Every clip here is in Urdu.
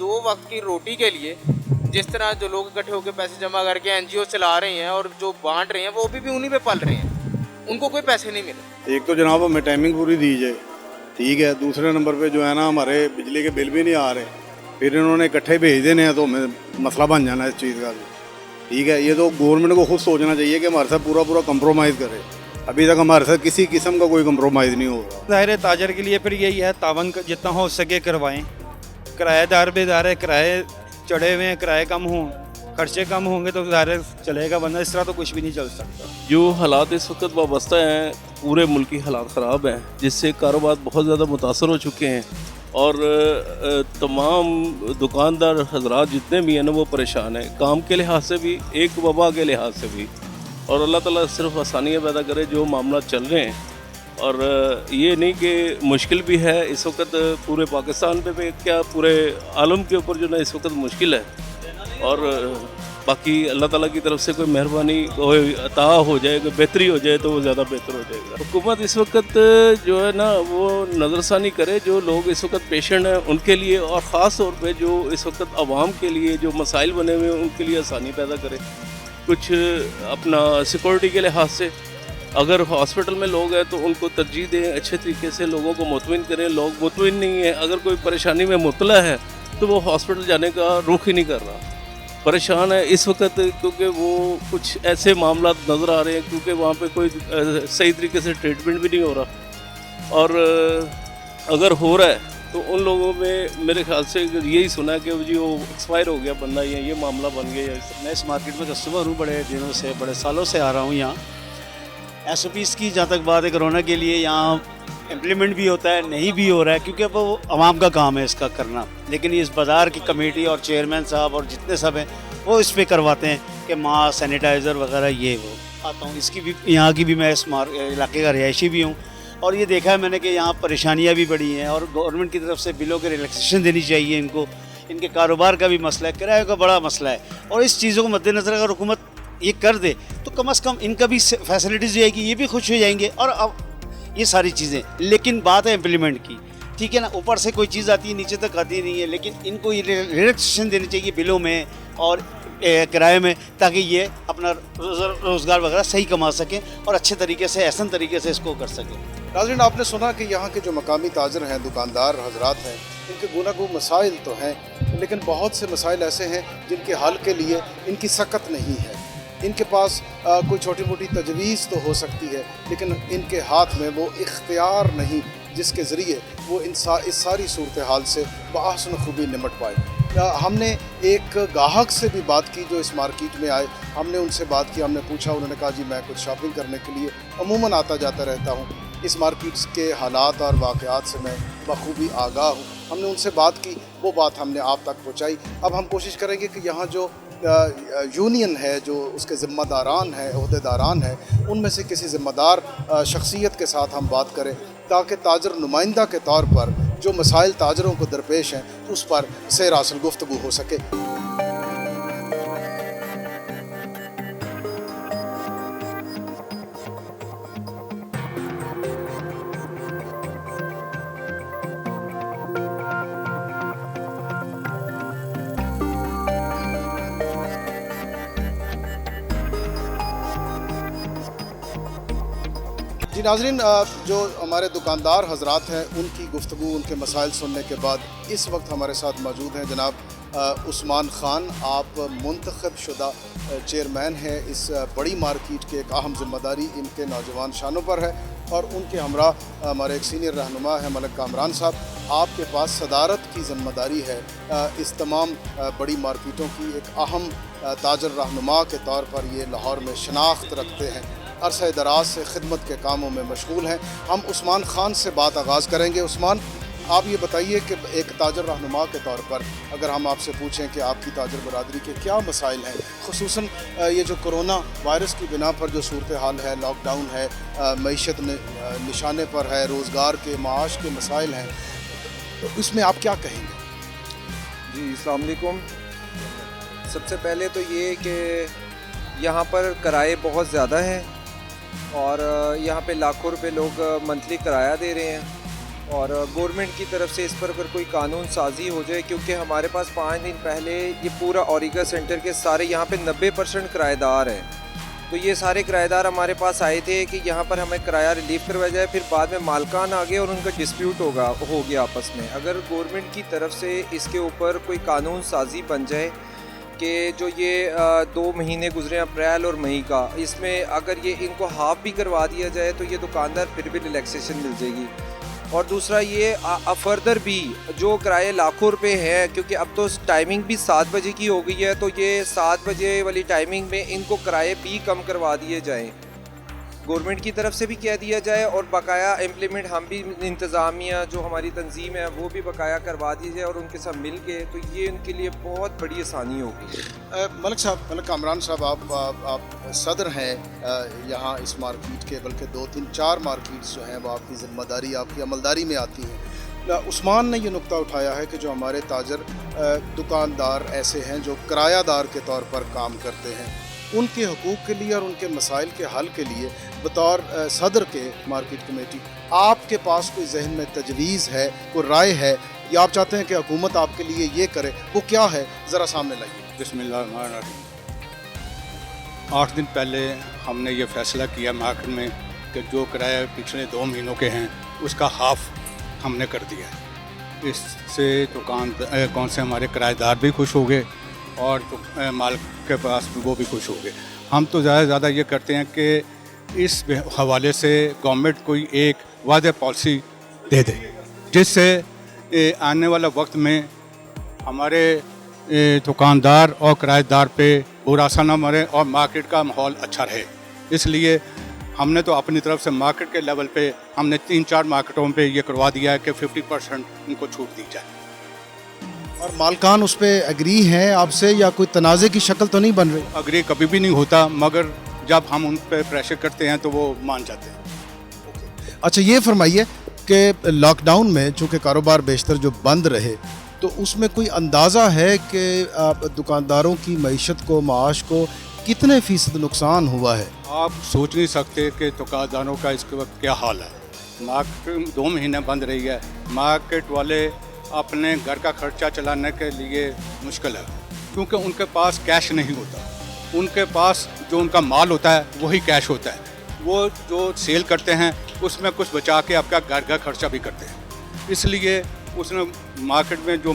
2 وقت کی روٹی کے لیے جس طرح جو لوگ اکٹھے ہو کے پیسے جمع کر کے NGO چلا رہے ہیں اور جو بانٹ رہے ہیں وہ بھی انہیں پہ پل رہے ہیں, ان کو کوئی پیسے نہیں ملے. ایک تو جناب ہمیں ٹائمنگ پوری دی جائے, ٹھیک ہے. دوسرے نمبر پہ جو ہے نا ہمارے بجلی کے بل بھی نہیں آ رہے, پھر انہوں نے اکٹھے بھیج دینے ہیں تو ہمیں مسئلہ بن جانا ہے اس چیز کا بھی, ٹھیک ہے. یہ تو گورنمنٹ کو خود سوچنا چاہیے کہ ہمارے ساتھ پورا کمپرومائز کرے. ابھی تک ہمارے ساتھ کسی قسم کا کوئی کمپرومائز نہیں ہو رہا. ظاہر تاجر کے لیے پھر یہی ہے تعاون جتنا ہو سکے کروائیں. کرایہ دار بیدار ہے, کرائے چڑھے ہوئے ہیں, کرائے کم ہوں, خرچے کم ہوں گے تو ظاہر چلے گا, ورنہ اس طرح تو کچھ بھی نہیں چل سکتا. جو حالات اس وقت وابستہ ہیں, پورے ملکی حالات خراب ہیں, جس سے کاروبار بہت زیادہ متاثر ہو چکے ہیں, اور تمام دکاندار حضرات جتنے بھی ہیں نا وہ پریشان ہیں, کام کے لحاظ سے بھی, ایک وبا کے لحاظ سے بھی. اور اللہ تعالیٰ صرف آسانیاں پیدا کرے جو معاملات چل رہے ہیں. اور یہ نہیں کہ مشکل بھی ہے اس وقت پورے پاکستان پہ بھی, کیا پورے عالم کے اوپر جو نا اس وقت مشکل ہے. اور باقی اللہ تعالیٰ کی طرف سے کوئی مہربانی کوئی عطا ہو جائے, کوئی بہتری ہو جائے تو وہ زیادہ بہتر ہو جائے گا. حکومت اس وقت جو ہے نا وہ نظر ثانی کرے جو لوگ اس وقت پیشنٹ ہیں ان کے لیے, اور خاص طور پہ جو اس وقت عوام کے لیے جو مسائل بنے ہوئے ہیں ان کے لیے آسانی پیدا کرے. کچھ اپنا سیکورٹی کے لحاظ سے اگر ہاسپٹل میں لوگ ہیں تو ان کو ترجیح دیں, اچھے طریقے سے لوگوں کو مطمئن کریں. لوگ مطمئن نہیں ہیں, اگر کوئی پریشانی میں مبتلا ہے تو وہ ہاسپٹل جانے کا رخ ہی نہیں کر رہا, پریشان ہے اس وقت, کیونکہ وہ کچھ ایسے معاملات نظر آ رہے ہیں کیونکہ وہاں پہ کوئی صحیح طریقے سے ٹریٹمنٹ بھی نہیں ہو رہا. اور اگر ہو رہا ہے تو ان لوگوں میں میرے خیال سے یہی سنا کہ جی وہ ایکسپائر ہو گیا بندہ, یا یہ معاملہ بن گیا. میں اس مارکیٹ میں کسٹمر ہوں, بڑے دنوں سے, بڑے سالوں سے آ رہا ہوں یہاں. SOPs کی جہاں تک بات ہے کرونا کے لیے, یہاں امپلیمنٹ بھی ہوتا ہے, نہیں بھی ہو رہا ہے کیونکہ اب وہ عوام کا کام ہے اس کا کرنا. لیکن اس بازار کی کمیٹی اور چیئرمین صاحب اور جتنے سب ہیں وہ اس پہ کرواتے ہیں کہ ماسک, سینیٹائزر وغیرہ یہ وہ. آتا ہوں اس کی بھی, یہاں کی بھی, میں اس علاقے کا رہائشی بھی ہوں, اور یہ دیکھا ہے میں نے کہ یہاں پریشانیاں بھی بڑی ہیں, اور گورنمنٹ کی طرف سے بلوں کے ریلیکسیشن دینی چاہیے ان کو. ان کے کاروبار کا بھی مسئلہ ہے, کرایے کا بڑا مسئلہ ہے, اور اس چیزوں کو مد نظر اگر حکومت یہ کر دے تو کم از کم ان کا بھی فیسلٹیز جائے گی, یہ بھی خوش ہو جائیں گے. اور اب یہ ساری چیزیں, لیکن بات ہے امپلیمنٹ کی, ٹھیک ہے نا, اوپر سے کوئی چیز آتی ہے نیچے تک آتی نہیں ہے, لیکن ان کو یہ ریلیکسیشن دینی چاہیے بلوں میں اور کرائے میں, تاکہ یہ اپنا روزگار وغیرہ صحیح کما سکیں اور اچھے طریقے سے, احسن طریقے سے اس کو کر سکیں. ناظرین, آپ نے سنا کہ یہاں کے جو مقامی تاجر ہیں, دکاندار حضرات ہیں, ان کے گوناگوں مسائل تو ہیں, لیکن بہت سے مسائل ایسے ہیں جن کے حل کے لیے ان کی سکت نہیں ہے. ان کے پاس کوئی چھوٹی موٹی تجویز تو ہو سکتی ہے, لیکن ان کے ہاتھ میں وہ اختیار نہیں جس کے ذریعے وہ اس ساری صورتحال سے بآحسن خوبی نمٹ پائے. ہم نے ایک گاہک سے بھی بات کی جو اس مارکیٹ میں آئے, ہم نے ان سے بات کی, ہم نے پوچھا, انہوں نے کہا جی میں کچھ شاپنگ کرنے کے لیے عموماً آتا جاتا رہتا ہوں, اس مارکیٹ کے حالات اور واقعات سے میں بخوبی آگاہ ہوں. ہم نے ان سے بات کی, وہ بات ہم نے آپ تک پہنچائی. اب ہم کوشش کریں گے کہ یہاں جو یونین ہے, جو اس کے ذمہ داران ہیں, عہدے داران ہیں, ان میں سے کسی ذمہ دار شخصیت کے ساتھ ہم بات کریں تاکہ تاجر نمائندہ کے طور پر جو مسائل تاجروں کو درپیش ہیں اس پر سیر حاصل گفتگو ہو سکے. جی ناظرین, جو ہمارے دکاندار حضرات ہیں ان کی گفتگو, ان کے مسائل سننے کے بعد اس وقت ہمارے ساتھ موجود ہیں جناب عثمان خان. آپ منتخب شدہ چیئرمین ہیں. اس بڑی مارکیٹ کے ایک اہم ذمہ داری ان کے نوجوان شانوں پر ہے, اور ان کے ہمراہ ہمارے ایک سینئر رہنما ہے ملک کامران صاحب. آپ کے پاس صدارت کی ذمہ داری ہے اس تمام بڑی مارکیٹوں کی. ایک اہم تاجر رہنما کے طور پر یہ لاہور میں شناخت رکھتے ہیں, عرصہ دراز سے خدمت کے کاموں میں مشغول ہیں. ہم عثمان خان سے بات آغاز کریں گے. عثمان, آپ یہ بتائیے کہ ایک تاجر رہنما کے طور پر اگر ہم آپ سے پوچھیں کہ آپ کی تاجر برادری کے کیا مسائل ہیں, خصوصاً یہ جو کرونا وائرس کی بنا پر جو صورتحال ہے, لاک ڈاؤن ہے, معیشت نشانے پر ہے, روزگار کے, معاش کے مسائل ہیں, تو اس میں آپ کیا کہیں گے؟ جی السلام علیکم. سب سے پہلے تو یہ کہ یہاں پر کرائے بہت زیادہ ہیں, اور یہاں پہ لاکھوں روپے لوگ منتھلی کرایہ دے رہے ہیں, اور گورنمنٹ کی طرف سے اس پر اگر کوئی قانون سازی ہو جائے، کیونکہ ہمارے پاس 5 دن پہلے یہ پورا اوریگا سینٹر کے سارے یہاں پہ 90% کرایہ دار ہیں، تو یہ سارے کرایہ دار ہمارے پاس آئے تھے کہ یہاں پر ہمیں کرایہ ریلیف کروایا جائے، پھر بعد میں مالکان آ گئے اور ان کا ڈسپیوٹ ہو گیا آپس میں۔ اگر گورنمنٹ کی طرف سے اس کے اوپر کوئی قانون سازی بن جائے کہ جو یہ 2 مہینے گزرے اپریل اور مئی کا، اس میں اگر یہ ان کو ہاف بھی کروا دیا جائے تو یہ دکاندار پھر بھی ریلیکسیشن مل جائے گی۔ اور دوسرا یہ فردر بھی جو کرائے لاکھوں روپے ہیں، کیونکہ اب تو ٹائمنگ بھی 7 بجے کی ہو گئی ہے، تو یہ 7 بجے والی ٹائمنگ میں ان کو کرائے بھی کم کروا دیے جائیں، گورنمنٹ کی طرف سے بھی کہہ دیا جائے، اور بقایا امپلیمنٹ ہم بھی انتظامیہ جو ہماری تنظیم ہے وہ بھی بقایا کروا دی جائے اور ان کے ساتھ مل کے، تو یہ ان کے لیے بہت بڑی آسانی ہوگی۔ ملک کامران صاحب، آپ صدر ہیں یہاں اس مارکیٹ کے، بلکہ 2-3-4 مارکیٹس جو ہیں وہ آپ کی ذمہ داری، آپ کی عملداری میں آتی ہیں۔ عثمان نے یہ نقطہ اٹھایا ہے کہ جو ہمارے تاجر دکاندار ایسے ہیں جو کرایہ دار کے طور پر کام کرتے ہیں، ان کے حقوق کے لیے اور ان کے مسائل کے حل کے لیے بطور صدر کے مارکیٹ کمیٹی آپ کے پاس کوئی ذہن میں تجویز ہے، کوئی رائے ہے، یا آپ چاہتے ہیں کہ حکومت آپ کے لیے یہ کرے، وہ کیا ہے، ذرا سامنے لائیے۔ بسم اللہ الرحمن الرحیم۔ 8 دن پہلے ہم نے یہ فیصلہ کیا مارکیٹ میں کہ جو کرایہ پچھلے 2 مہینوں کے ہیں اس کا ہاف ہم نے کر دیا ہے۔ اس سے کون سے ہمارے کرایہ دار بھی خوش ہو گئے اور مالک کے پاس وہ بھی خوش ہو گئے۔ ہم تو زیادہ سے زیادہ یہ کرتے ہیں کہ اس حوالے سے گورنمنٹ کوئی ایک واضح پالیسی دے دے، جس سے آنے والا وقت میں ہمارے دکاندار اور کرایہ دار پہ برا اثر نہ مرے اور مارکیٹ کا ماحول اچھا رہے۔ اس لیے ہم نے تو اپنی طرف سے مارکیٹ کے لیول پہ ہم نے 3-4 مارکیٹوں پہ یہ کروا دیا ہے کہ 50% ان کو چھوٹ دی جائے۔ اور مالکان اس پہ ایگری ہیں آپ سے، یا کوئی تنازع کی شکل تو نہیں بن رہی؟ اگری کبھی بھی نہیں ہوتا، مگر جب ہم ان پہ پریشر کرتے ہیں تو وہ مان جاتے ہیں۔ اچھا یہ فرمائیے کہ لاک ڈاؤن میں چونکہ کاروبار بیشتر جو بند رہے، تو اس میں کوئی اندازہ ہے کہ دکانداروں کی معیشت کو، معاش کو کتنے فیصد نقصان ہوا ہے؟ آپ سوچ نہیں سکتے کہ دکانداروں کا اس کے وقت کیا حال ہے۔ مارکیٹ 2 مہینے بند رہی ہے، مارکیٹ والے اپنے گھر کا خرچہ چلانے کے لیے مشکل ہے، کیونکہ ان کے پاس کیش نہیں ہوتا، ان کے پاس جو ان کا مال ہوتا ہے وہی کیش ہوتا ہے، وہ جو سیل کرتے ہیں اس میں کچھ بچا کے آپ کا گھر کا خرچہ بھی کرتے ہیں، اس لیے اس میں مارکیٹ میں جو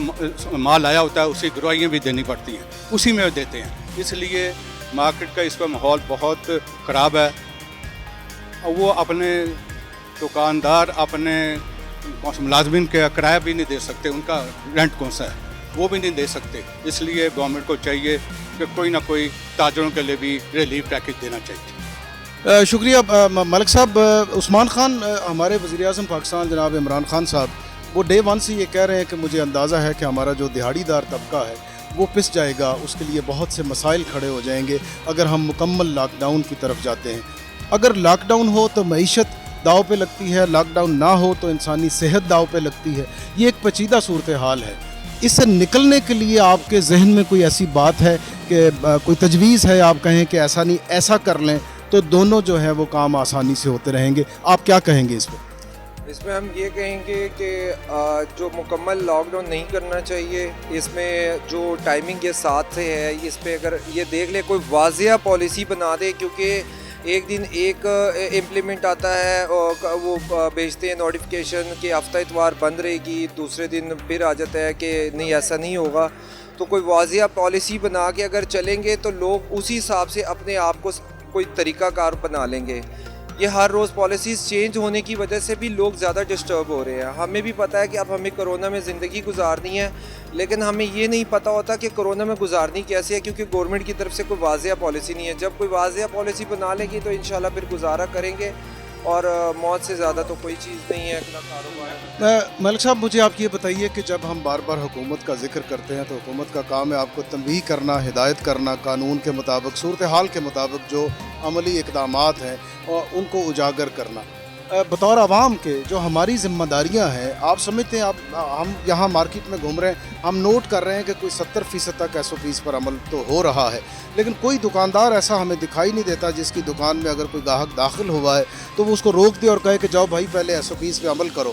مال آیا ہوتا ہے اسی گروائیاں بھی دینی پڑتی ہیں، اسی میں دیتے ہیں، اس لیے مارکیٹ کا اس پر ماحول بہت خراب ہے۔ اور وہ اپنے دکاندار اپنے ملازمین کے کرایہ بھی نہیں دے سکتے، ان کا رینٹ کون سا ہے وہ بھی نہیں دے سکتے، اس لیے گورنمنٹ کو چاہیے کہ کوئی نہ کوئی تاجروں کے لیے بھی ریلیف پیکیج دینا چاہیے۔ شکریہ ملک صاحب۔ عثمان خان، ہمارے وزیر اعظم پاکستان جناب عمران خان صاحب، وہ ڈے 1 سے یہ کہہ رہے ہیں کہ مجھے اندازہ ہے کہ ہمارا جو دہاڑی دار طبقہ ہے وہ پس جائے گا، اس کے لیے بہت سے مسائل کھڑے ہو جائیں گے اگر ہم مکمل لاک ڈاؤن کی طرف جاتے ہیں۔ اگر لاک ڈاؤن ہو تو معیشت داؤ پہ لگتی ہے، لاک ڈاؤن نہ ہو تو انسانی صحت داؤ پہ لگتی ہے، یہ ایک پیچیدہ صورتحال ہے۔ اس سے نکلنے کے لیے آپ کے ذہن میں کوئی ایسی بات ہے کہ کوئی تجویز ہے، آپ کہیں کہ ایسا نہیں ایسا کر لیں تو دونوں جو ہیں وہ کام آسانی سے ہوتے رہیں گے، آپ کیا کہیں گے اس پہ؟ اس میں ہم یہ کہیں گے کہ جو مکمل لاک ڈاؤن نہیں کرنا چاہیے، اس میں جو ٹائمنگ یہ 7 سے ہے، اس پہ اگر یہ دیکھ لے کوئی واضح پالیسی بنا دے، کیونکہ ایک دن ایک امپلیمنٹ آتا ہے اور وہ بھیجتے ہیں نوٹیفیکیشن کہ ہفتہ اتوار بند رہے گی، دوسرے دن پھر آ جاتا ہے کہ نہیں ایسا نہیں ہوگا۔ تو کوئی واضح پالیسی بنا کے اگر چلیں گے تو لوگ اسی حساب سے اپنے آپ کو کوئی طریقہ کار بنا لیں گے۔ یہ ہر روز پالیسیز چینج ہونے کی وجہ سے بھی لوگ زیادہ ڈسٹرب ہو رہے ہیں۔ ہمیں بھی پتہ ہے کہ اب ہمیں کرونا میں زندگی گزارنی ہے، لیکن ہمیں یہ نہیں پتہ ہوتا کہ کرونا میں گزارنی کیسے ہے، کیونکہ گورنمنٹ کی طرف سے کوئی واضح پالیسی نہیں ہے۔ جب کوئی واضح پالیسی بنا لے گی تو انشاءاللہ پھر گزارا کریں گے، اور موت سے زیادہ تو کوئی چیز نہیں ہے اپنا کاروبار۔ ملک صاحب، مجھے آپ یہ بتائیے کہ جب ہم بار بار حکومت کا ذکر کرتے ہیں تو حکومت کا کام ہے آپ کو تنبیہ کرنا، ہدایت کرنا، قانون کے مطابق، صورتحال کے مطابق جو عملی اقدامات ہیں اور ان کو اجاگر کرنا۔ بطور عوام کے جو ہماری ذمہ داریاں ہیں، آپ سمجھتے ہیں، ہم یہاں مارکیٹ میں گھوم رہے ہیں، ہم نوٹ کر رہے ہیں کہ کوئی 70% تک SOPs پر عمل تو ہو رہا ہے، لیکن کوئی دکاندار ایسا ہمیں دکھائی نہیں دیتا جس کی دکان میں اگر کوئی گاہک داخل ہوا ہے تو وہ اس کو روک دے اور کہے کہ جاؤ بھائی پہلے SOPs پہ عمل کرو۔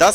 10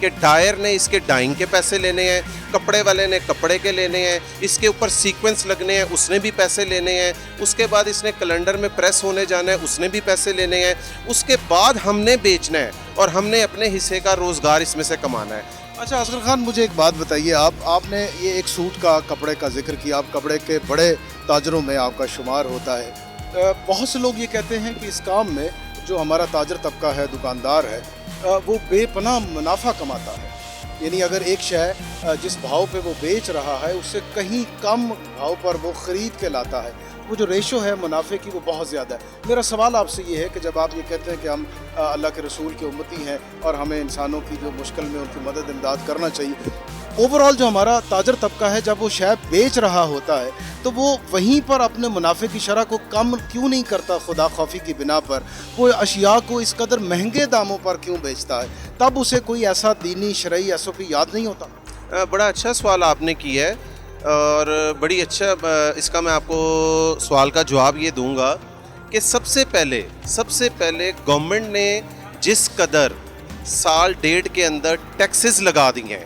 کہ ڈائر نے اس کے ڈائنگ کے پیسے لینے ہیں, کپڑے والے نے کپڑے کے لینے ہیں, اس کے اوپر سیکوینس لگنے ہیں, اس نے بھی پیسے لینے ہیں, اس کے بعد اس نے کیلنڈر میں پریس ہونے جانا ہے, اس نے بھی پیسے لینے ہیں, اس کے بعد ہم نے بیچنا ہے اور ہم نے اپنے حصے کا روزگار اس میں سے کمانا ہے. اچھا اصغر خان, مجھے ایک بات بتائیے, آپ نے یہ ایک سوٹ کا کپڑے کا ذکر کیا, آپ کپڑے کے بڑے تاجروں میں آپ کا شمار ہوتا ہے. بہت سے لوگ یہ کہتے ہیں کہ اس کام میں جو ہمارا تاجر طبقہ ہے, دکاندار ہے, وہ بے پناہ منافع کماتا ہے. یعنی اگر ایک شے جس بھاؤ پہ وہ بیچ رہا ہے اس سے کہیں کم بھاؤ پر وہ خرید کے لاتا ہے, وہ جو ریشو ہے منافع کی وہ بہت زیادہ ہے. میرا سوال آپ سے یہ ہے کہ جب آپ یہ کہتے ہیں کہ ہم اللہ کے رسول کے امتی ہیں اور ہمیں انسانوں کی جو مشکل میں ان کی مدد امداد کرنا چاہیے, اوور آل جو ہمارا تاجر طبقہ ہے جب وہ شے بیچ رہا ہوتا ہے تو وہ وہیں پر اپنے منافع کی شرح کو کم کیوں نہیں کرتا؟ خدا خوفی کی بنا پر وہ اشیاء کو اس قدر مہنگے داموں پر کیوں بیچتا ہے؟ تب اسے کوئی ایسا دینی شرعی SOP یاد نہیں ہوتا؟ بڑا اچھا سوال آپ نے کیا ہے, اور بڑی اچھا اس کا میں آپ کو سوال کا جواب یہ دوں گا کہ سب سے پہلے گورنمنٹ نے جس قدر سال ڈیڑھ کے اندر ٹیکسز لگا دی ہیں,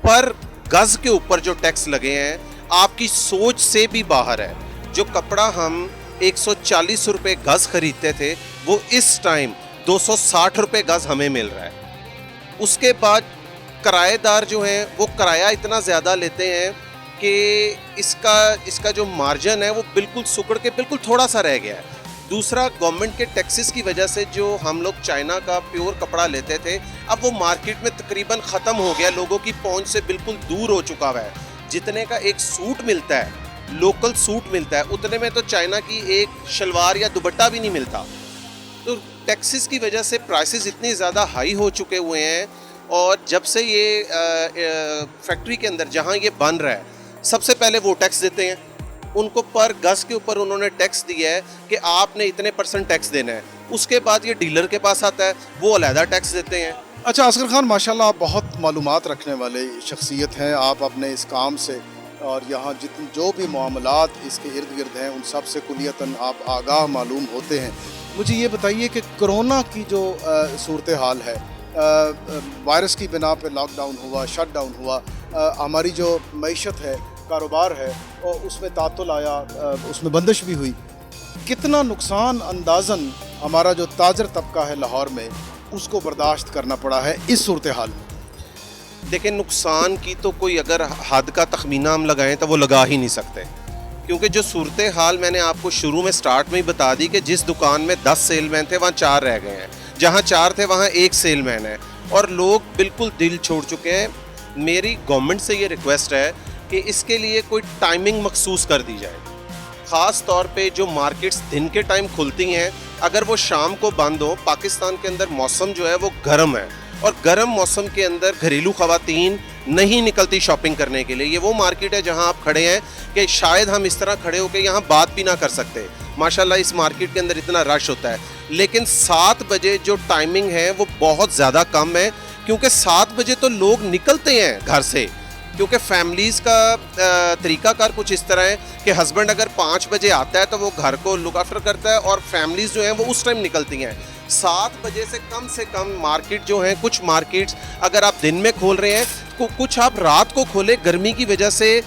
پر گز کے اوپر جو ٹیکس لگے ہیں آپ کی سوچ سے بھی باہر ہے. جو کپڑا ہم 140 روپے گز خریدتے تھے وہ اس ٹائم 260 روپے گز ہمیں مل رہا ہے. اس کے بعد کرایہ دار جو ہیں وہ کرایہ اتنا زیادہ لیتے ہیں کہ اس کا جو مارجن ہے وہ بالکل سکڑ کے بالکل تھوڑا سا رہ گیا ہے. دوسرا, گورنمنٹ کے ٹیکسز کی وجہ سے جو ہم لوگ چائنا کا پیور کپڑا لیتے تھے اب وہ مارکیٹ میں تقریباً ختم ہو گیا, لوگوں کی پہنچ سے بالکل دور ہو چکا ہوا ہے. جتنے کا ایک سوٹ ملتا ہے, لوکل سوٹ ملتا ہے, اتنے میں تو چائنا کی ایک شلوار یا دوپٹہ بھی نہیں ملتا. تو ٹیکسز کی وجہ سے پرائسز اتنی زیادہ ہائی ہو چکے ہوئے ہیں, اور جب سے یہ فیکٹری کے اندر جہاں یہ بن رہا ہے سب سے پہلے وہ ٹیکس دیتے ہیں, ان کو پر گز کے اوپر انہوں نے ٹیکس دیا ہے کہ آپ نے اتنے % ٹیکس دینا ہے. اس کے بعد یہ ڈیلر کے پاس آتا ہے, وہ علیحدہ ٹیکس دیتے ہیں. اچھا اصغر خان, ماشاءاللہ آپ بہت معلومات رکھنے والے شخصیت ہیں. آپ اپنے اس کام سے اور یہاں جو بھی معاملات اس کے ارد گرد ہیں ان سب سے کلیتاً آپ آگاہ معلوم ہوتے ہیں. مجھے یہ بتائیے کہ کرونا کی جو صورتحال ہے, وائرس کی بنا پہ لاک ڈاؤن ہوا, شٹ ڈاؤن ہوا, ہماری جو معیشت ہے, کاروبار ہے, اور اس میں تعطل آیا, اس میں بندش بھی ہوئی. کتنا نقصان اندازاً ہمارا جو تاجر طبقہ ہے لاہور میں اس کو برداشت کرنا پڑا ہے اس صورتحال میں؟ دیکھیں, نقصان کی تو کوئی اگر حد کا تخمینہ ہم لگائیں تو وہ لگا ہی نہیں سکتے, کیونکہ جو صورتحال میں نے آپ کو شروع میں سٹارٹ میں ہی بتا دی کہ جس دکان میں 10 سیل مین تھے وہاں 4 رہ گئے ہیں, جہاں 4 تھے وہاں 1 سیل مین ہے, اور لوگ بالکل دل چھوڑ چکے ہیں. میری گورنمنٹ سے یہ ریکویسٹ ہے کہ اس کے لیے کوئی ٹائمنگ مخصوص کر دی جائے. خاص طور پہ جو مارکیٹس دن کے ٹائم کھلتی ہیں اگر وہ شام کو بند ہو. پاکستان کے اندر موسم جو ہے وہ گرم ہے, اور گرم موسم کے اندر گھریلو خواتین نہیں نکلتی شاپنگ کرنے کے لیے. یہ وہ مارکیٹ ہے جہاں آپ کھڑے ہیں کہ شاید ہم اس طرح کھڑے ہو کے یہاں بات بھی نہ کر سکتے. ماشاءاللہ اس مارکیٹ کے اندر اتنا رش ہوتا ہے, لیکن 7 بجے جو ٹائمنگ ہے وہ بہت زیادہ کم ہے, کیونکہ 7 بجے تو لوگ نکلتے ہیں گھر سے, کیونکہ فیملیز کا طریقہ کار کچھ اس طرح ہے کہ ہسبینڈ اگر 5 بجے آتا ہے تو وہ گھر کو لک آفٹر کرتا ہے, اور فیملیز جو ہیں وہ اس ٹائم نکلتی ہیں. 7 بجے سے کم مارکیٹ جو ہیں, کچھ مارکیٹس اگر آپ دن میں کھول رہے ہیں, کچھ آپ رات کو کھولے, گرمی کی وجہ سے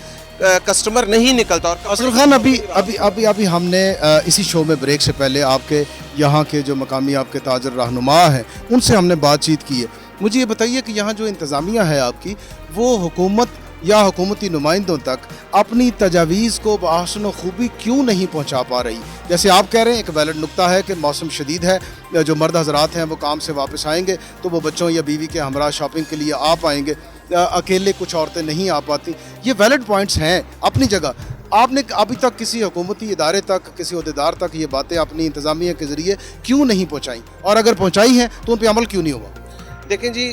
کسٹمر نہیں نکلتا. اور اصغر خان, ابھی ہم نے اسی شو میں بریک سے پہلے آپ کے یہاں کے جو مقامی آپ کے تاجر رہنما ہیں ان سے ہم نے بات چیت کی ہے. مجھے یہ بتائیے کہ یہاں جو انتظامیہ ہے آپ کی, وہ حکومت یا حکومتی نمائندوں تک اپنی تجاویز کو بحسن و خوبی کیوں نہیں پہنچا پا رہی؟ جیسے آپ کہہ رہے ہیں, ایک ویلڈ نکتہ ہے کہ موسم شدید ہے, جو مرد حضرات ہیں وہ کام سے واپس آئیں گے تو وہ بچوں یا بیوی کے ہمراہ شاپنگ کے لیے آ پائیں گے, اکیلے کچھ عورتیں نہیں آ پاتی. یہ ویلڈ پوائنٹس ہیں اپنی جگہ. آپ نے ابھی تک کسی حکومتی ادارے تک, کسی عہدیدار تک یہ باتیں اپنی انتظامیہ کے ذریعے کیوں نہیں پہنچائیں, اور اگر پہنچائی ہیں تو ان پہ عمل کیوں نہیں ہوا؟ دیکھیں جی,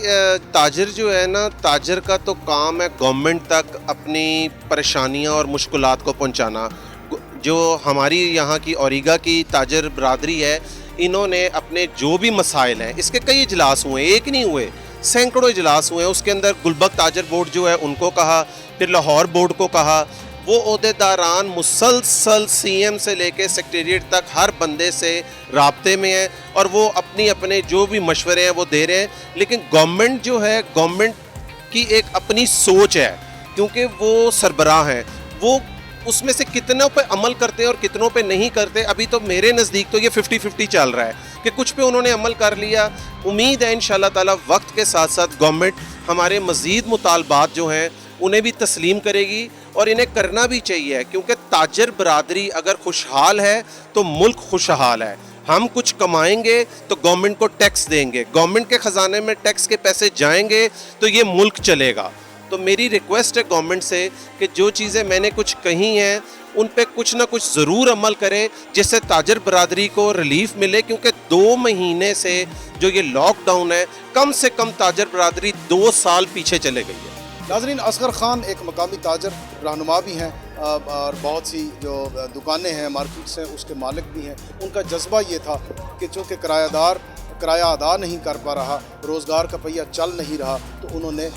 تاجر جو ہے نا, تاجر کا تو کام ہے گورنمنٹ تک اپنی پریشانیاں اور مشکلات کو پہنچانا. جو ہماری یہاں کی اوریگا کی تاجر برادری ہے, انہوں نے اپنے جو بھی مسائل ہیں, اس کے کئی اجلاس ہوئے, ایک نہیں ہوئے, سینکڑوں اجلاس ہوئے. اس کے اندر گلبرگ تاجر بورڈ جو ہے ان کو کہا, پھر لاہور بورڈ کو کہا, وہ عہدیداران مسلسل سی ایم سے لے کے سیکریٹریٹ تک ہر بندے سے رابطے میں ہیں اور وہ اپنے جو بھی مشورے ہیں وہ دے رہے ہیں. لیکن گورنمنٹ جو ہے, گورنمنٹ کی ایک اپنی سوچ ہے, کیونکہ وہ سربراہ ہیں, وہ اس میں سے کتنوں پہ عمل کرتے ہیں اور کتنوں پہ نہیں کرتے. ابھی تو میرے نزدیک تو یہ 50-50 چل رہا ہے کہ کچھ پہ انہوں نے عمل کر لیا. امید ہے انشاءاللہ تعالی وقت کے ساتھ ساتھ گورنمنٹ ہمارے مزید مطالبات جو ہیں انہیں بھی تسلیم کرے گی, اور انہیں کرنا بھی چاہیے, کیونکہ تاجر برادری اگر خوشحال ہے تو ملک خوشحال ہے. ہم کچھ کمائیں گے تو گورنمنٹ کو ٹیکس دیں گے, گورنمنٹ کے خزانے میں ٹیکس کے پیسے جائیں گے تو یہ ملک چلے گا. تو میری ریکویسٹ ہے گورنمنٹ سے کہ جو چیزیں میں نے کچھ کہی ہیں ان پہ کچھ نہ کچھ ضرور عمل کرے جس سے تاجر برادری کو ریلیف ملے, کیونکہ 2 مہینے سے جو یہ لاک ڈاؤن ہے کم سے کم تاجر برادری 2 سال پیچھے چلے گئی ہے. ناظرین, اصغر خان ایک مقامی تاجر رہنما بھی ہیں اور بہت سی جو دکانیں ہیں مارکیٹس ہیں اس کے مالک بھی ہیں. ان کا جذبہ یہ تھا کہ چونکہ کرایہ ادا نہیں کر پا رہا, روزگار کا پہیہ چل نہیں رہا, تو انہوں نے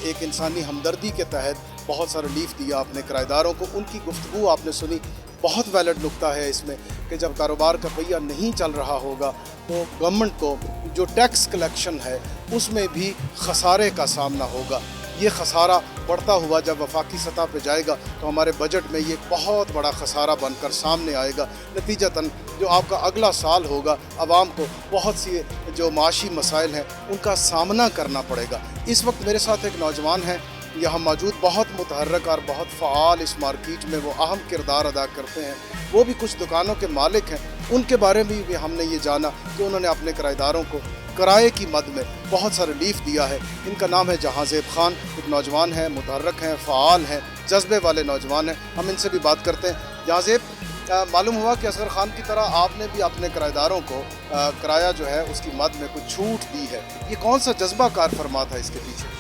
ایک انسانی ہمدردی کے تحت بہت سا ریلیف دیا اپنے کرایہ داروں کو. ان کی گفتگو آپ نے سنی, بہت ویلڈ نکتہ ہے اس میں کہ جب کاروبار کا پہیہ نہیں چل رہا ہوگا تو گورنمنٹ کو جو ٹیکس کلیکشن ہے اس میں بھی خسارے کا سامنا ہوگا. یہ خسارہ بڑھتا ہوا جب وفاقی سطح پہ جائے گا تو ہمارے بجٹ میں یہ بہت بڑا خسارہ بن کر سامنے آئے گا. نتیجتاً جو آپ کا اگلا سال ہوگا عوام کو بہت سی جو معاشی مسائل ہیں ان کا سامنا کرنا پڑے گا. اس وقت میرے ساتھ ایک نوجوان ہیں یہاں موجود, بہت متحرک اور بہت فعال اس مارکیٹ میں وہ اہم کردار ادا کرتے ہیں. وہ بھی کچھ دکانوں کے مالک ہیں. ان کے بارے میں بھی ہم نے یہ جانا کہ انہوں نے اپنے کرایہ داروں کو کرائے کی مد میں بہت سا ریلیف دیا ہے. ان کا نام ہے جہانزیب خان, ایک نوجوان ہیں, متحرک ہیں, فعال ہیں, جذبے والے نوجوان ہیں. ہم ان سے بھی بات کرتے ہیں. جہانزیب, معلوم ہوا کہ اصغر خان کی طرح آپ نے بھی اپنے کرایہ داروں کو کرایہ جو ہے اس کی مد میں کچھ چھوٹ دی ہے. یہ کون سا جذبہ کار فرما تھا اس کے پیچھے؟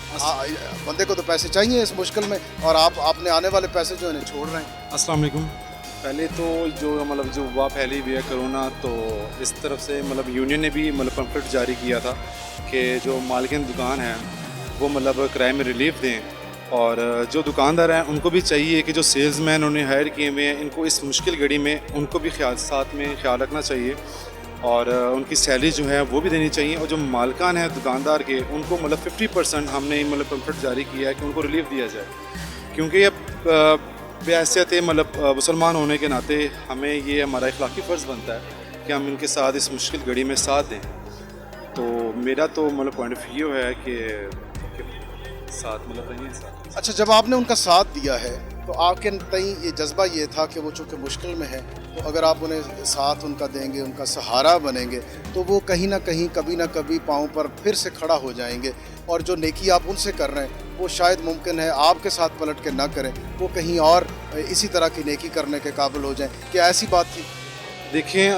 بندے کو تو پیسے چاہیے اس مشکل میں, اور آپ اپنے آنے والے پیسے جو انہیں چھوڑ رہے ہیں. السلام علیکم. پہلے تو جو وبا پھیلی ہوئی ہے کرونا, تو اس طرف سے یونین نے بھی پمفلٹ جاری کیا تھا کہ جو مالکین دکان ہیں وہ کرائے میں ریلیف دیں, اور جو دکاندار ہیں ان کو بھی چاہیے کہ جو سیلز مین انہوں نے ہائر کیے ہوئے ہیں ان کو اس مشکل گھڑی میں ان کو بھی ساتھ میں خیال رکھنا چاہیے, اور ان کی سیلری جو ہے وہ بھی دینی چاہیے. اور جو مالکان ہیں دکاندار کے ان کو 50% ہم نے پمفلٹ جاری کیا ہے کہ ان کو ریلیف دیا جائے, کیونکہ اب بحیثیت مسلمان ہونے کے ناطے ہمیں یہ ہمارا اخلاقی فرض بنتا ہے کہ ہم ان کے ساتھ اس مشکل گھڑی میں ساتھ دیں. تو میرا تو پوائنٹ آف ویو ہے کہ ساتھ رہیے ساتھ. اچھا, جب آپ نے ان کا ساتھ دیا ہے تو آپ کے تئیں یہ جذبہ یہ تھا کہ وہ چونکہ مشکل میں ہے تو اگر آپ انہیں ساتھ ان کا دیں گے, ان کا سہارا بنیں گے, تو وہ کہیں نہ کہیں کبھی نہ کبھی پاؤں پر پھر سے کھڑا ہو جائیں گے, اور جو نیکی آپ ان سے کر رہے ہیں وہ شاید ممکن ہے آپ کے ساتھ پلٹ کے نہ کریں, وہ کہیں اور اسی طرح کی نیکی کرنے کے قابل ہو جائیں. کیا ایسی بات تھی؟ دیکھیں,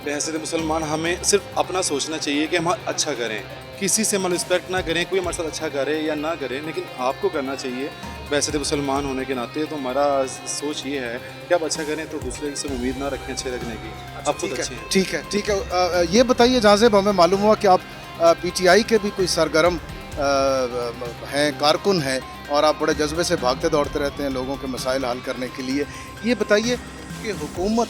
بحیثیت مسلمان ہمیں صرف اپنا سوچنا چاہیے کہ ہم اچھا کریں, کسی سے رسپیکٹ نہ کریں, کوئی ہمارے ساتھ اچھا کرے یا نہ کرے, لیکن آپ کو کرنا چاہیے. بحیثیت مسلمان ہونے کے ناطے تو ہمارا سوچ یہ ہے کہ آپ اچھا کریں تو دوسرے سے امید نہ رکھیں اچھے رکھنے کی. آپ خود اچھے ہیں. ٹھیک ہے. یہ بتائیے جہانزیب, ہمیں معلوم ہوا کہ آپ پی ٹی آئی کے بھی کوئی سرگرم ہیں, کارکن ہیں, اور آپ بڑے جذبے سے بھاگتے دوڑتے رہتے ہیں لوگوں کے مسائل حل کرنے کے لیے. یہ بتائیے کہ حکومت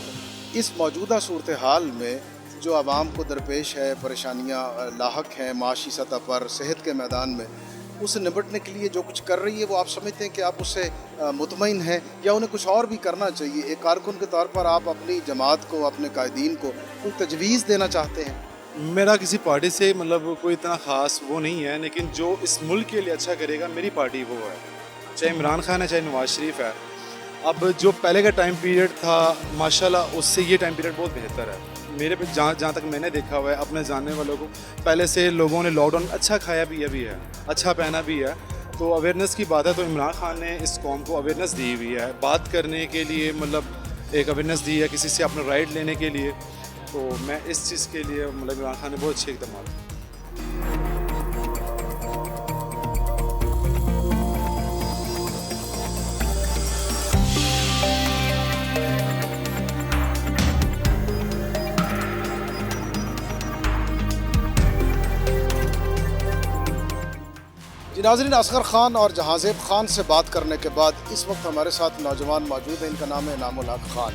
اس موجودہ صورتحال میں جو عوام کو درپیش ہے, پریشانیاں لاحق ہیں معاشی سطح پر, صحت کے میدان میں, اس سے نمٹنے کے لیے جو کچھ کر رہی ہے وہ آپ سمجھتے ہیں کہ آپ اس سے مطمئن ہیں, یا انہیں کچھ اور بھی کرنا چاہیے؟ ایک کارکن کے طور پر آپ اپنی جماعت کو, اپنے قائدین کو کوئی تجویز دینا چاہتے ہیں؟ میرا کسی پارٹی سے کوئی اتنا خاص وہ نہیں ہے, لیکن جو اس ملک کے لیے اچھا کرے گا میری پارٹی وہ ہے, چاہے عمران خان ہے چاہے نواز شریف ہے. اب جو پہلے کا ٹائم پیریڈ تھا ماشاءاللہ اس سے یہ ٹائم پیریڈ بہت بہتر ہے. میرے پہ جہاں تک میں نے دیکھا ہوا ہے اپنے جاننے والوں کو, پہلے سے لوگوں نے لاک ڈاؤن اچھا کھایا بھی ہے, اچھا پہنا بھی ہے. تو اویئرنیس کی بات ہے تو عمران خان نے اس قوم کو اویئرنیس دی ہوئی ہے, بات کرنے کے لیے ایک اویئرنیس دی ہے کسی سے اپنا رائٹ لینے کے لیے. تو میں اس چیز کے لیے عمران خان نے بہت اچھے اقدامات. ناظرین، اصغر خان اور جہانزیب خان سے بات کرنے کے بعد اس وقت ہمارے ساتھ نوجوان موجود ہیں. ان کا نام ہے انعام الحق خان.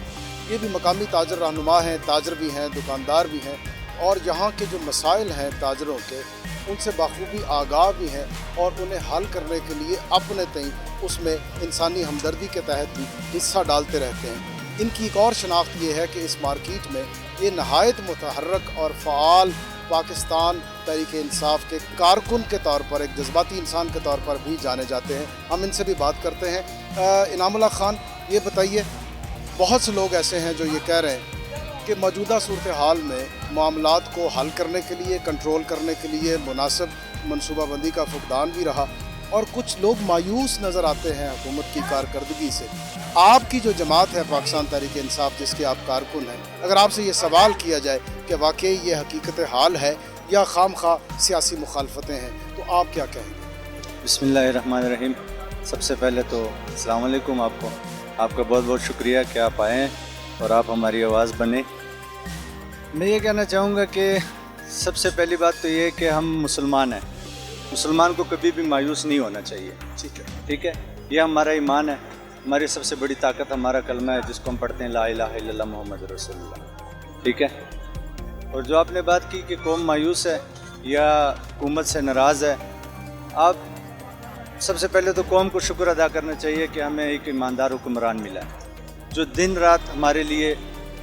یہ بھی مقامی تاجر رہنما ہیں، تاجر بھی ہیں، دکاندار بھی ہیں، اور یہاں کے جو مسائل ہیں تاجروں کے ان سے بخوبی آگاہ بھی ہیں اور انہیں حل کرنے کے لیے اپنے تئیں اس میں انسانی ہمدردی کے تحت بھی حصہ ڈالتے رہتے ہیں. ان کی ایک اور شناخت یہ ہے کہ اس مارکیٹ میں یہ نہایت متحرک اور فعال پاکستان تحریک انصاف کے کارکن کے طور پر، ایک جذباتی انسان کے طور پر بھی جانے جاتے ہیں. ہم ان سے بھی بات کرتے ہیں. انعام اللہ خان، یہ بتائیے، بہت سے لوگ ایسے ہیں جو یہ کہہ رہے ہیں کہ موجودہ صورتحال میں معاملات کو حل کرنے کے لیے، کنٹرول کرنے کے لیے مناسب منصوبہ بندی کا فقدان بھی رہا، اور کچھ لوگ مایوس نظر آتے ہیں حکومت کی کارکردگی سے. آپ کی جو جماعت ہے پاکستان تحریک انصاف، جس کے آپ کارکن ہیں، اگر آپ سے یہ سوال کیا جائے کہ واقعی یہ حقیقت حال ہے یا خام خواہ سیاسی مخالفتیں ہیں، تو آپ کیا کہیں گے؟ بسم اللہ الرحمن الرحیم. سب سے پہلے تو السلام علیکم آپ کو. آپ کا بہت بہت شکریہ کہ آپ آئے ہیں اور آپ ہماری آواز بنے. میں یہ کہنا چاہوں گا کہ سب سے پہلی بات تو یہ کہ ہم مسلمان ہیں. مسلمان کو کبھی بھی مایوس نہیں ہونا چاہیے. ٹھیک ہے، یہ ہمارا ایمان ہے. ہماری سب سے بڑی طاقت ہمارا کلمہ ہے جس کو ہم پڑھتے ہیں لا الہ الا اللہ محمد رسول اللہ. ٹھیک ہے. اور جو آپ نے بات کی کہ قوم مایوس ہے یا حکومت سے ناراض ہے، آپ سب سے پہلے تو قوم کو شکر ادا کرنا چاہیے کہ ہمیں ایک ایماندار حکمران ملا ہے جو دن رات ہمارے لیے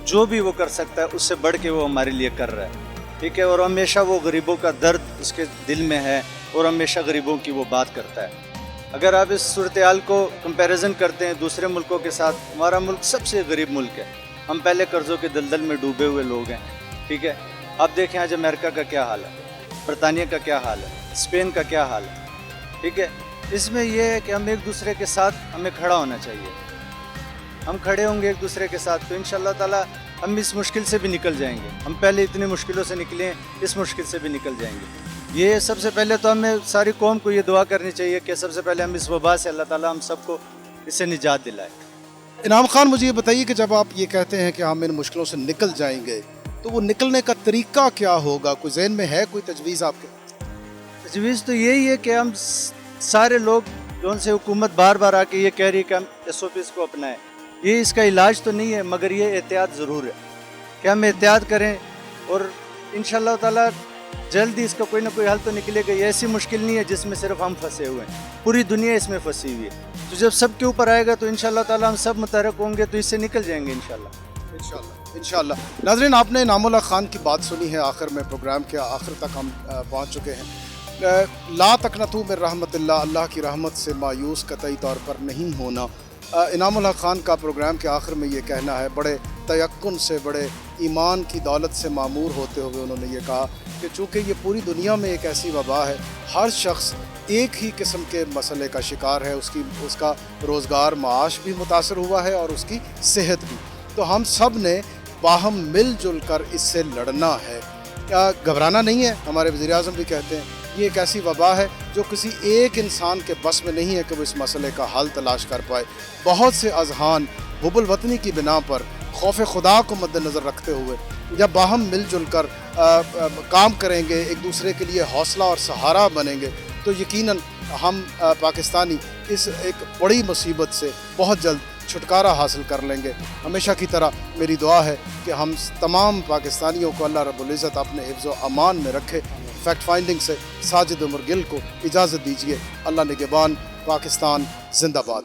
جو بھی وہ کر سکتا ہے اس سے بڑھ کے وہ ہمارے لیے کر رہا ہے. ٹھیک ہے. اور ہمیشہ وہ غریبوں کا درد اس کے دل میں ہے اور ہمیشہ غریبوں کی وہ بات کرتا ہے. اگر آپ اس صورتحال کو کمپیریزن کرتے ہیں دوسرے ملکوں کے ساتھ، ہمارا ملک سب سے غریب ملک ہے. ہم پہلے قرضوں کے دلدل میں ڈوبے ہوئے لوگ ہیں. ٹھیک ہے. آپ دیکھیں آج امریکہ کا کیا حال ہے، برطانیہ کا کیا حال ہے، اسپین کا کیا حال ہے. ٹھیک ہے. اس میں یہ ہے کہ ہم ایک دوسرے کے ساتھ ہمیں کھڑا ہونا چاہیے. ہم کھڑے ہوں گے ایک دوسرے کے ساتھ تو انشاءاللہ تعالی ہم اس مشکل سے بھی نکل جائیں گے. ہم پہلے اتنی مشکلوں سے نکلے ہیں، اس مشکل سے بھی نکل جائیں گے. یہ سب سے پہلے تو ہمیں ساری قوم کو یہ دعا کرنی چاہیے کہ سب سے پہلے ہم اس وبا سے اللہ تعالیٰ ہم سب کو اس سے نجات دلائے. انعام خان، مجھے یہ بتائیے کہ جب آپ یہ کہتے ہیں کہ ہم ان مشکلوں سے نکل جائیں گے تو وہ نکلنے کا طریقہ کیا ہوگا؟ کوئی ذہن میں ہے کوئی تجویز آپ کے؟ تجویز تو یہی ہے کہ ہم سارے لوگ جو ان سے حکومت بار بار آ کے یہ کہہ رہی ہے کہ ہم SOPs کو اپنائیں. یہ اس کا علاج تو نہیں ہے مگر یہ احتیاط ضرور ہے کہ ہم احتیاط کریں اور انشاءاللہ تعالیٰ جلدی اس کا کوئی نہ کوئی حل تو نکلے گا. یہ ایسی مشکل نہیں ہے جس میں صرف ہم پھنسے ہوئے ہیں، پوری دنیا اس میں پھنسی ہوئی ہے. تو جب سب کے اوپر آئے گا تو انشاءاللہ تعالیٰ ہم سب متحرک ہوں گے تو اس سے نکل جائیں گے انشاءاللہ. ناظرین، آپ نے انعام اللہ خان کی بات سنی ہے. آخر میں پروگرام کے آخر تک ہم پہنچ چکے ہیں. لا تقنطوا من رحمت اللہ، اللہ کی رحمت سے مایوس قطعی طور پر نہیں ہونا. انعام اللہ خان کا پروگرام کے آخر میں یہ کہنا ہے، بڑے تیقن سے، بڑے ایمان کی دولت سے معمور ہوتے ہوئے انہوں نے یہ کہا کہ چونکہ یہ پوری دنیا میں ایک ایسی وبا ہے، ہر شخص ایک ہی قسم کے مسئلے کا شکار ہے. اس کا روزگار، معاش بھی متاثر ہوا ہے اور اس کی صحت بھی. تو ہم سب نے باہم مل جل کر اس سے لڑنا ہے. گھبرانا نہیں ہے. ہمارے وزیر اعظم بھی کہتے ہیں یہ ایک ایسی وبا ہے جو کسی ایک انسان کے بس میں نہیں ہے کہ وہ اس مسئلے کا حل تلاش کر پائے. بہت سے اذہان حب الوطنی کی بنا پر خوف خدا کو مد نظر رکھتے ہوئے جب باہم مل جل کر کام کریں گے، ایک دوسرے کے لیے حوصلہ اور سہارا بنیں گے، تو یقیناً ہم پاکستانی اس ایک بڑی مصیبت سے بہت جلد چھٹکارا حاصل کر لیں گے. ہمیشہ کی طرح میری دعا ہے کہ ہم تمام پاکستانیوں کو اللہ رب العزت اپنے حفظ و امان میں رکھے. فیکٹ فائنڈنگ سے ساجد عمر گل کو اجازت دیجیے. اللہ نگہبان. پاکستان زندہ باد.